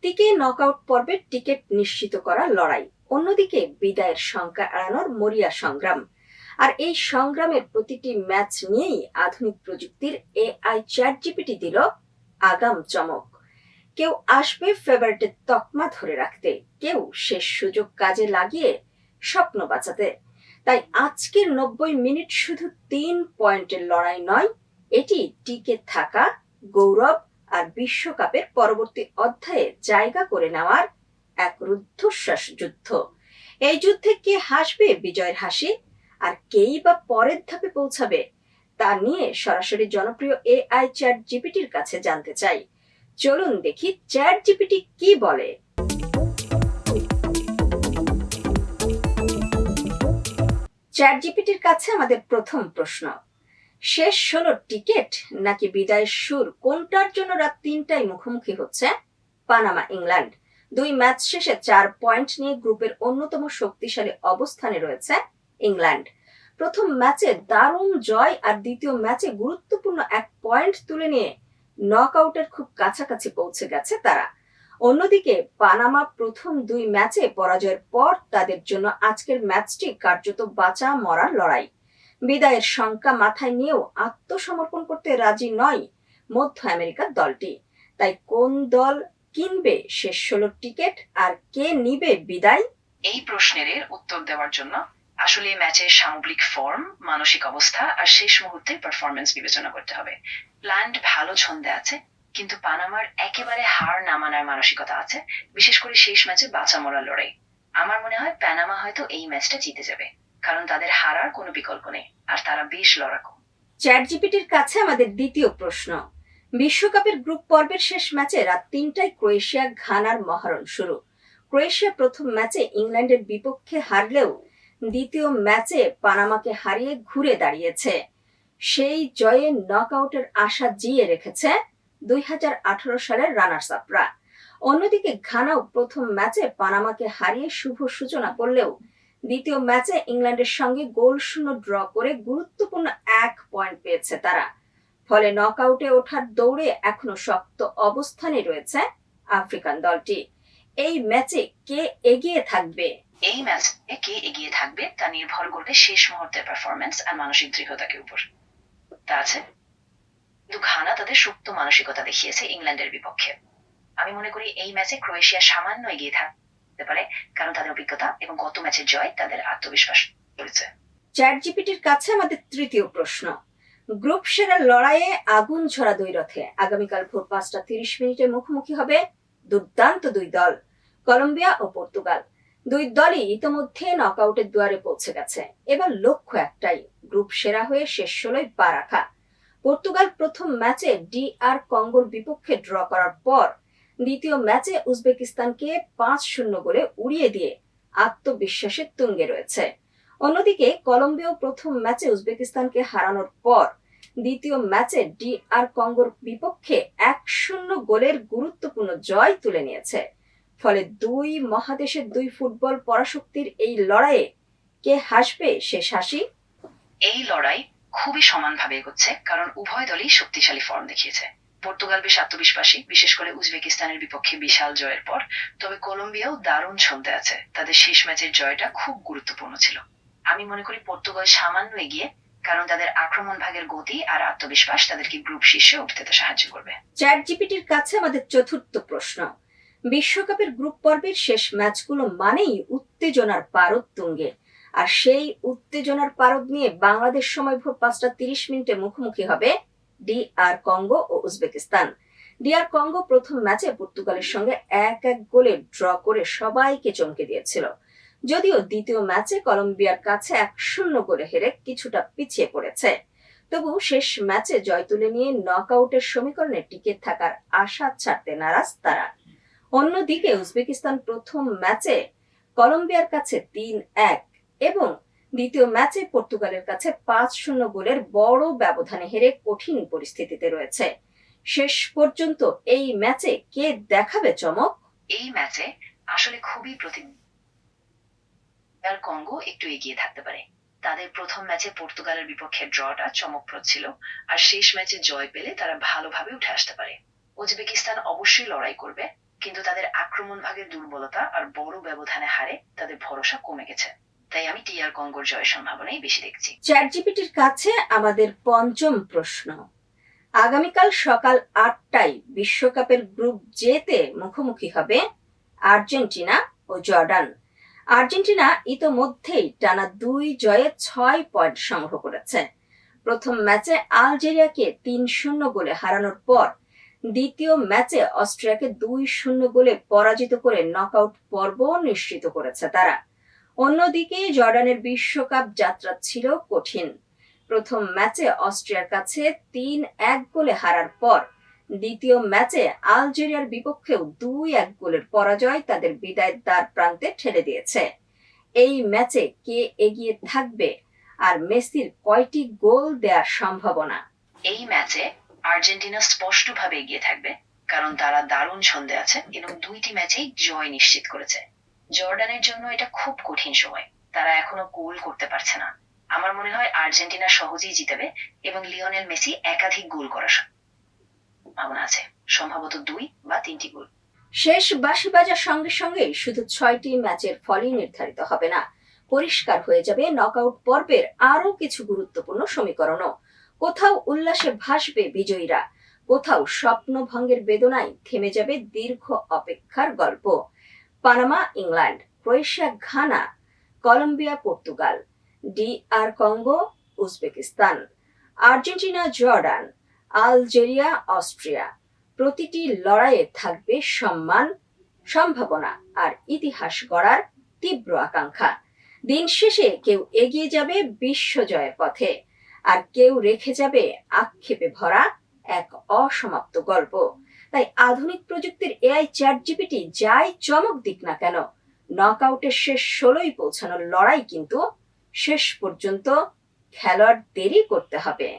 একদিকে নকআউট পর্বের টিকিট নিশ্চিত করার লড়াই, অন্যদিকে বিদায়ের শঙ্কা এড়ানোর মরিয়া সংগ্রাম। আর এই সংগ্রামের প্রতিটি ম্যাচ নিয়েই আধুনিক প্রযুক্তির এআই চ্যাট জিপিটি দিল আগাম চমক। কেউ আসবে ফেভারিটের তকমা ধরে রাখতে, কেউ শেষ সুযোগ কাজে লাগিয়ে স্বপ্ন বাঁচাতে। তাই আজকের 90 মিনিট শুধু 3 পয়েন্টের লড়াই নয়, এটি টিকে থাকা, গৌরব আর বিশ্বকাপের পরবর্তী অধ্যায়ে জায়গা করে নেওয়ার এক রুদ্ধশ্বাস যুদ্ধ। এই যুদ্ধে কে হাসবে বিজয়ের হাসি, আর কেই বা পরের ধাপে পৌঁছাবে, তা নিয়ে সরাসরি জনপ্রিয় এআই চ্যাট জিপিটির কাছে জানতে চাই। চলুন দেখি চ্যাট জিপিটি কি বলে। চ্যাট জিপিটির কাছে আমাদের প্রথম প্রশ্ন, শেষ 16 টিকিট নাকি বিদায়ের সুর, কোনটার জন্য রাত 3টায় মুখোমুখি হচ্ছে পানামা ইংল্যান্ড? 2 ম্যাচ শেষে 4 পয়েন্ট নিয়ে গ্রুপের অন্যতম শক্তিশালী অবস্থানে রয়েছে ইংল্যান্ড। প্রথম ম্যাচে দারুণ জয় আর দ্বিতীয় ম্যাচে গুরুত্বপূর্ণ 1 পয়েন্ট তুলে নিয়ে নকআউটের খুব কাছাকাছি পৌঁছে গেছে তারা। অন্যদিকে পানামা প্রথম 2 ম্যাচে পরাজয়ের পর তাদের জন্য আজকের ম্যাচটি কার্যত বাঁচা মরার লড়াই। বিদায়ের শঙ্কা মাথায় নিয়েও আত্মসমর্পণ করতে রাজি নয় মধ্য আমেরিকার দলটি। তাই কোন দল কিনবে শেষ 16 টিকিট আর কে নিবে বিদায়? এই প্রশ্নের উত্তর দেওয়ার জন্য আসলে ম্যাচের সামগ্রিক ফর্ম, মানসিক অবস্থা আর শেষ মুহূর্তের পারফরমেন্স বিবেচনা করতে হবে। প্ল্যান্ট ভালো ছন্দে আছে, কিন্তু পানামার একেবারে হার না মানার মানসিকতা আছে, বিশেষ করে শেষ ম্যাচে বাঁচা মরার লড়াই। আমার মনে হয় পানামা হয়তো এই ম্যাচটা জিতে যাবে, কারণ তাদের হারার কোনো বিকল্প নেই আর তারা বেশ লড়াকু। চ্যাট জিপিটির কাছে আমাদের দ্বিতীয় প্রশ্ন, বিশ্বকাপের গ্রুপ পর্বের শেষ ম্যাচে রাত 3টায় ক্রোয়েশিয়া ঘানার মহারণ শুরু। ক্রোয়েশিয়া প্রথম ম্যাচে ইংল্যান্ডের বিপক্ষে হারলেও দ্বিতীয় ম্যাচে পানামাকে হারিয়ে ঘুরে দাঁড়িয়েছে। সেই জয়ে নকআউটের আশা জিয়ে রেখেছে 2018 সালের রানার্স আপরা। অন্যদিকে ঘানাও প্রথম ম্যাচে পানামাকে হারিয়ে শুভ সূচনা করলেও দ্বিতীয় ম্যাচে ইংল্যান্ডের সঙ্গে গোলশূন্য ড্র করে গুরুত্বপূর্ণ 1 পয়েন্ট পেয়েছে তারা। ফলে নকআউটে ওঠার দৌড়ে এখনো শক্ত অবস্থানে রয়েছে আফ্রিকান দলটি। এই ম্যাচে কে এগিয়ে থাকবে? এই ম্যাচে কে এগিয়ে থাকবে তা নির্ভর করবে শেষ মুহূর্তের পারফরমেন্স আর মানসিক দৃঢ়তাকে উপর। তা আছে, কিন্তু ঘানা তাদের সুপ্ত মানসিকতা দেখিয়েছে ইংল্যান্ডের বিপক্ষে। আমি মনে করি এই ম্যাচে ক্রোয়েশিয়া সামান্য এগিয়ে থাকতে পারে, কারণ তাদের অভিজ্ঞতা এবং গত ম্যাচের জয় তাদের আত্মবিশ্বাস করেছে। চ্যাট জিপিটির কাছে আমাদের তৃতীয় প্রশ্ন, গ্রুপ সেরার লড়াইয়ে আগুন ঝরা 2 রথে আগামীকাল ভোর 5টা 30 মিনিটে মুখোমুখি হবে দুর্দান্ত 2 দল, কলম্বিয়া ও পর্তুগাল। 2 দলই ইতোমধ্যে নকআউটের দুয়ারে পৌঁছে গেছে। এবার লক্ষ্য একটাই, গ্রুপ সেরা হয়ে শেষ 16য় পা রাখা। পর্তুগাল প্রথম ম্যাচে ডিআর কঙ্গোর বিপক্ষে ড্র করার পর দ্বিতীয় ম্যাচে উজবেকিস্তানকে 5-0 গোলে উড়িয়ে দিয়ে আত্মবিশ্বাসের তুঙ্গে রয়েছে। অন্যদিকে কলম্বিয়া প্রথম ম্যাচে উজবেকিস্তানকে হারানোর পর দ্বিতীয় ম্যাচে ডিআর কঙ্গোর বিপক্ষে 1-0 গোলের গুরুত্বপূর্ণ জয় তুলে নিয়েছে। ফলে 2 মহাদেশের 2 ফুটবল পরাশক্তির এই লড়াইয়ে কে হাসবে শেষ হাসি? এই লড়াই খুবই সমানভাবে এগোচ্ছে, কারণ উভয় দলই শক্তিশালী ফর্ম দেখিয়েছে। পর্তুগাল বেশ আত্মবিশ্বাসী, বিশেষ করে উজবেকিস্তানের বিপক্ষে বিশাল জয়ের পর। তবে কলম্বিয়াও দারুণ ছন্দে আছে, তাদের শেষ ম্যাচের জয়টা খুব গুরুত্বপূর্ণ ছিল। আমি মনে করি পর্তুগাল সামান্য এগিয়ে, কারণ তাদের আক্রমণ ভাগের গতি আর আত্মবিশ্বাস তাদেরকে গ্রুপ শীর্ষে উঠতে সাহায্য করবে। চ্যাট জিপিটির কাছে আমাদের চতুর্থ প্রশ্ন, বিশ্বকাপের গ্রুপ পর্বের শেষ ম্যাচগুলো মানেই উত্তেজনার পারদ তুঙ্গে। আর সেই উত্তেজনার পারদ নিয়ে বাংলাদেশ সময় ভোর 5টা 30 মিনিটে মুখোমুখি হবে ডিআর কঙ্গো ও উজবেকিস্তান। ডিআর কঙ্গো প্রথম ম্যাচে পর্তুগালের সঙ্গে 1-1 গোলে ড্র করে সবাইকে চমকে দিয়েছিল। যদিও দ্বিতীয় ম্যাচে কলম্বিয়ার কাছে 1-0 গোলে হেরে কিছুটা পিছিয়ে পড়েছে। তবু শেষ ম্যাচে জয় তুলে নিয়ে নকআউটের সমীকরণে টিকে থাকার আশা ছাড়তে নারাজ তারা। অন্যদিকে উজবেকিস্তান প্রথম ম্যাচে কলম্বিয়ার কাছে 3-1 এবং দ্বিতীয় ম্যাচে পর্তুগালের কাছে 5-0 গোলের বড় ব্যবধানে হেরে কঠিন পরিস্থিতিতে রয়েছে। শেষ পর্যন্ত এই ম্যাচে কে দেখাবে চমক? এই ম্যাচে আসলে খুবই ডিআর কঙ্গো একটু এগিয়ে থাকতে পারে। তাদের প্রথম ম্যাচে পর্তুগালের বিপক্ষে ড্রটা চমকপ্রদ ছিল, আর শেষ ম্যাচে জয় পেলে তারা ভালোভাবে উঠে আসতে পারে। উজবেকিস্তান অবশ্যই লড়াই করবে, কিন্তু তাদের আক্রমণ ভাগের দুর্বলতা আর বড় ব্যবধানে হারে তাদের ভরসা কমে গেছে। তাই আমি টিআর কঙ্গোর জয়ের সম্ভাবনাই বেশি দেখছি। চ্যাটজিপিটির কাছে আমাদের পঞ্চম প্রশ্ন। আগামীকাল সকাল 8টায় বিশ্বকাপের গ্রুপ জেতে মুখোমুখি হবে আর্জেন্টিনা ও জর্ডান। আর্জেন্টিনা ইতোমধ্যেই টানা 2 জয়ে 6 পয়েন্ট সংগ্রহ করেছে। প্রথম ম্যাচে আলজেরিয়াকে 3-0 গোলে হারানোর পর দ্বিতীয় ম্যাচে অস্ট্রিয়াকে 2-0 গোলে পরাজিত করে নকআউট পর্ব নিশ্চিত করেছে তারা। অন্যদিকে জর্ডানের বিশ্বকাপ যাত্রা ছিল কঠিন। প্রথম ম্যাচে অস্ট্রিয়ার কাছে 3-1 গোলে হারার পর দ্বিতীয় ম্যাচে আলজেরিয়ার বিপক্ষেও 2-1 গোলের পরাজয় তাদের বিদায়ের দ্বার প্রান্তে ঠেলে দিয়েছে। এই ম্যাচে কে এগিয়ে থাকবে আর মেসির কয়টি গোল দেওয়ার সম্ভাবনা? এই ম্যাচে আর্জেন্টিনা স্পষ্টভাবে এগিয়ে থাকবে, কারণ তারা দারুণ ছন্দে আছে এবং 2টি ম্যাচেই জয় নিশ্চিত করেছে। জর্ডানের জন্য এটা খুব কঠিন সময়, তারা এখনো গোল করতে পারছে না। আমার মনে হয় আর্জেন্টিনা সহজেই জিতবে এবং লিওনেল মেসি একাধিক গোল করার সম্ভাবনা আছে, সম্ভবত 2 বা 3টি গোল। শেষ বাঁশি বাজার সঙ্গে সঙ্গে শুধু 6টি ম্যাচের ফলই নির্ধারিত হবে না, পরিষ্কার হয়ে যাবে নকআউট পর্বের আরো কিছু গুরুত্বপূর্ণ সমীকরণও। কোথাও উল্লাসে ভাসবে বিজয়ীরা, কোথাও স্বপ্নভঙ্গের বেদনায় থেমে যাবে দীর্ঘ অপেক্ষার গল্প। Panama England, Croatia Ghana, Colombia Portugal, DR Congo Uzbekistan, Argentina Jordan, Algeria Austria. প্রতিটি লড়াইয়ে থাকবে সম্মান, সম্ভাবনা আর ইতিহাস গড়ার তীব্র আকাঙ্ক্ষা। দিন শেষে কেউ এগিয়ে যাবে বিশ্বজয়ের পথে, আর কেউ রেখে যাবে আক্ষেপে ভরা এক অসমাপ্ত গল্প। তাই আধুনিক প্রযুক্তির AI চ্যাটজিপিটি যাই চমক দিক না কেন, নকআউটের শেষ 16য় পৌঁছানোর লড়াই কিন্তু শেষ পর্যন্ত খেলোয়াড়দেরই করতে হবে।